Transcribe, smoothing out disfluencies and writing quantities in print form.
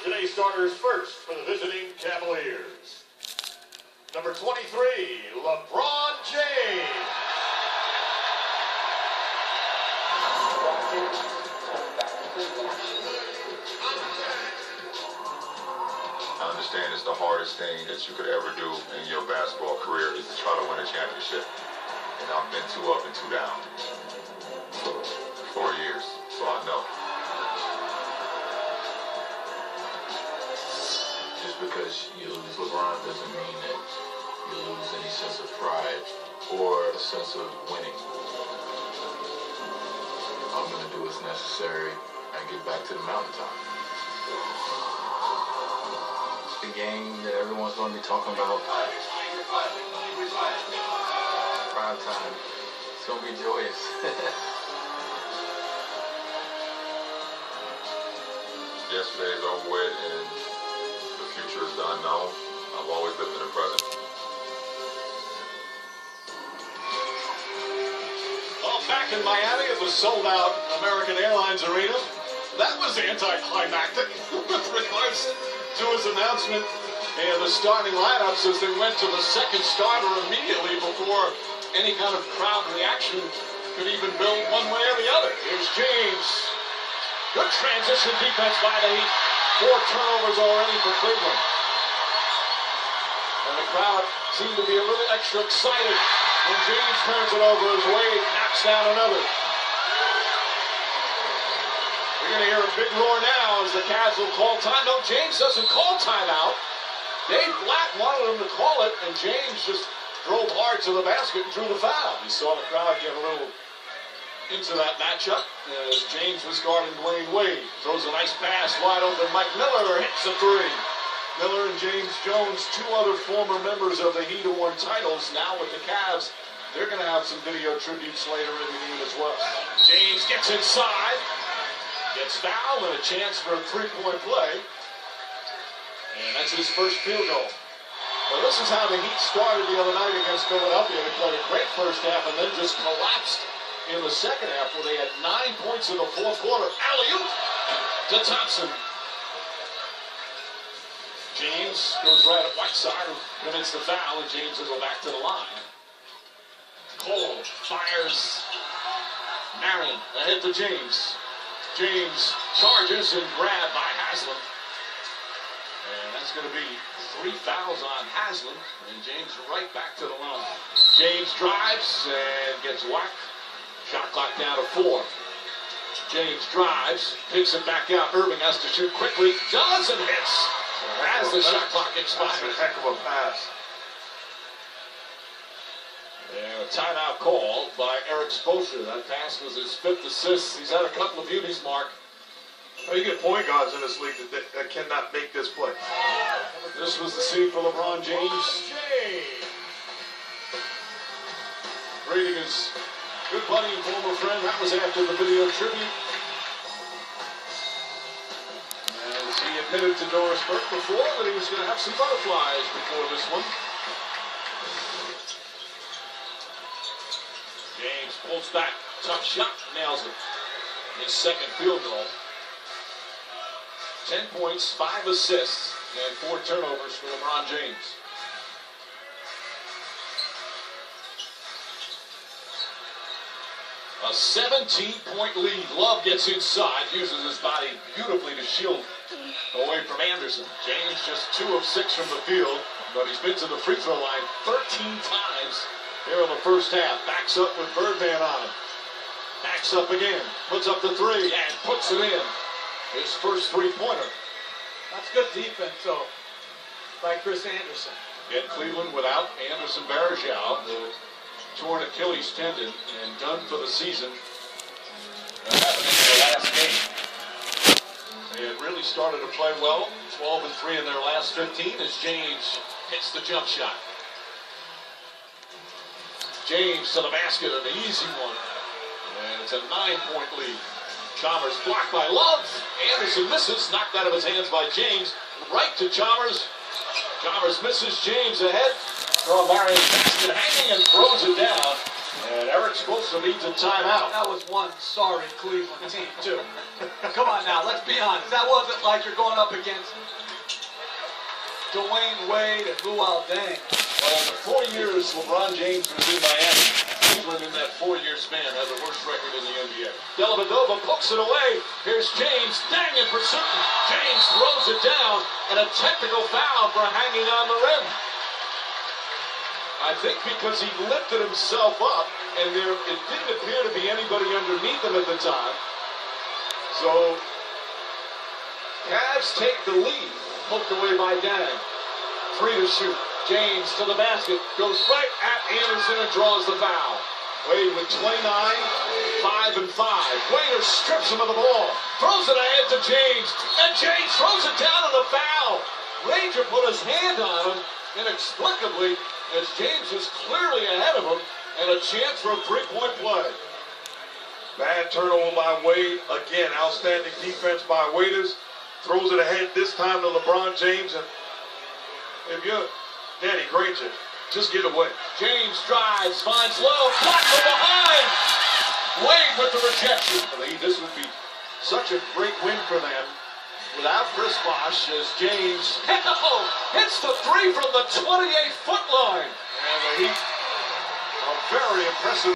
Today's starters first for the visiting Cavaliers. Number 23, LeBron James. I understand it's the hardest thing that you could ever do in your basketball career is to try to win a championship. And I've been 2 up and 2 down for 4 years, so I know. Just because you lose LeBron doesn't mean that you lose any sense of pride or a sense of winning. All I'm going to do is necessary and get back to the mountaintop. The game that everyone's going to be talking about. Prime time. It's going to be joyous. Yesterday is over with and the future is the unknown. I've always lived in the present. Well, back in Miami at the sold-out American Airlines Arena, that was anticlimactic with regards to his announcement and the starting lineups as they went to the second starter immediately before any kind of crowd reaction could even build one way or the other. Here's James. Good transition defense by the Heat. 4 turnovers already for Cleveland. And the crowd seemed to be a little extra excited when James turns it over as Wade knocks down another. You're going to hear a big roar now as the Cavs will call time. No, James doesn't call timeout. Dave Black wanted him to call it, and James just drove hard to the basket and drew the foul. You saw the crowd get a little into that matchup as James was guarding Dwayne Wade. Throws a nice pass wide open. Mike Miller hits a 3. Miller and James Jones, 2 other former members of the Heat who won titles, now with the Cavs. They're going to have some video tributes later in the game as well. James gets inside. Gets fouled and a chance for a 3-point play. And that's his first field goal. Well, this is how the Heat started the other night against Philadelphia. They played a great first half and then just collapsed in the second half where they had 9 points in the fourth quarter. Alley-oop to Thompson. James goes right at Whiteside, who commits the foul, and James will go back to the line. Cole fires. Marion ahead to James. James charges and grabbed by Haslam. And that's going to be 3 fouls on Haslam. And James right back to the line. James drives and gets whacked. Shot clock down to 4. James drives, picks it back out. Irving has to shoot quickly. Johnson hits as the shot clock expires. That's a heck of a pass. And a timeout call by Eric Spoelstra. That pass was his 5th assist. He's had a couple of beauties, Mark. Well, you get point guards in this league that cannot make this play. This was the scene for LeBron James. Greeting his good buddy and former friend. That was after the video tribute. As he admitted to Doris Burke before that he was going to have some butterflies before this one. James pulls back, tough shot, nails it. His second field goal. 10 points, 5 assists, and 4 turnovers for LeBron James. A 17-point lead. Love gets inside, uses his body beautifully to shield away from Anderson. James just 2 of 6 from the field, but he's been to the free throw line 13 times here in the first half. Backs up with Birdman on him. Backs up again. Puts up the 3 and puts it in. His first 3-pointer. That's good defense, though, by Chris Anderson. Again, Cleveland without Anderson Varejao, the torn Achilles tendon, and done for the season. That happened in their last game. They had really started to play well. 12-3 in their last 15 as James hits the jump shot. James to the basket, an easy one. And it's a 9-point lead. Chalmers blocked by Love. Anderson misses, knocked out of his hands by James. Right to Chalmers. Chalmers misses, James ahead. Throw Marion basket hanging and throws it down. And Eric Spoelstra needs a timeout. That was one sorry Cleveland team, too. Come on now, let's be honest. That wasn't like you're going up against Dwayne Wade and Luol Deng. Well, in the 4 years LeBron James was in Miami, Cleveland in that 4-year span had the worst record in the NBA. Dellavedova pokes it away. Here's James, dang in pursuit. James throws it down, and a technical foul for hanging on the rim. I think because he lifted himself up, and it didn't appear to be anybody underneath him at the time. So, Cavs take the lead. Poked away by Dang. 3 to shoot. James to the basket. Goes right at Anderson and draws the foul. Wade with 29, 5 and 5. Waiter strips him of the ball. Throws it ahead to James. And James throws it down on the foul. Ranger put his hand on him inexplicably as James was clearly ahead of him and a chance for a 3-point play. Bad turnover by Wade. Again, outstanding defense by Waiters. Throws it ahead this time to LeBron James. And if you're Danny Granger, just get away. James drives, finds Lowe, blocked from behind. Wade with the rejection. This would be such a great win for them without Chris Bosh as James hits the 3 from the 28-foot line. And the Heat are very impressive.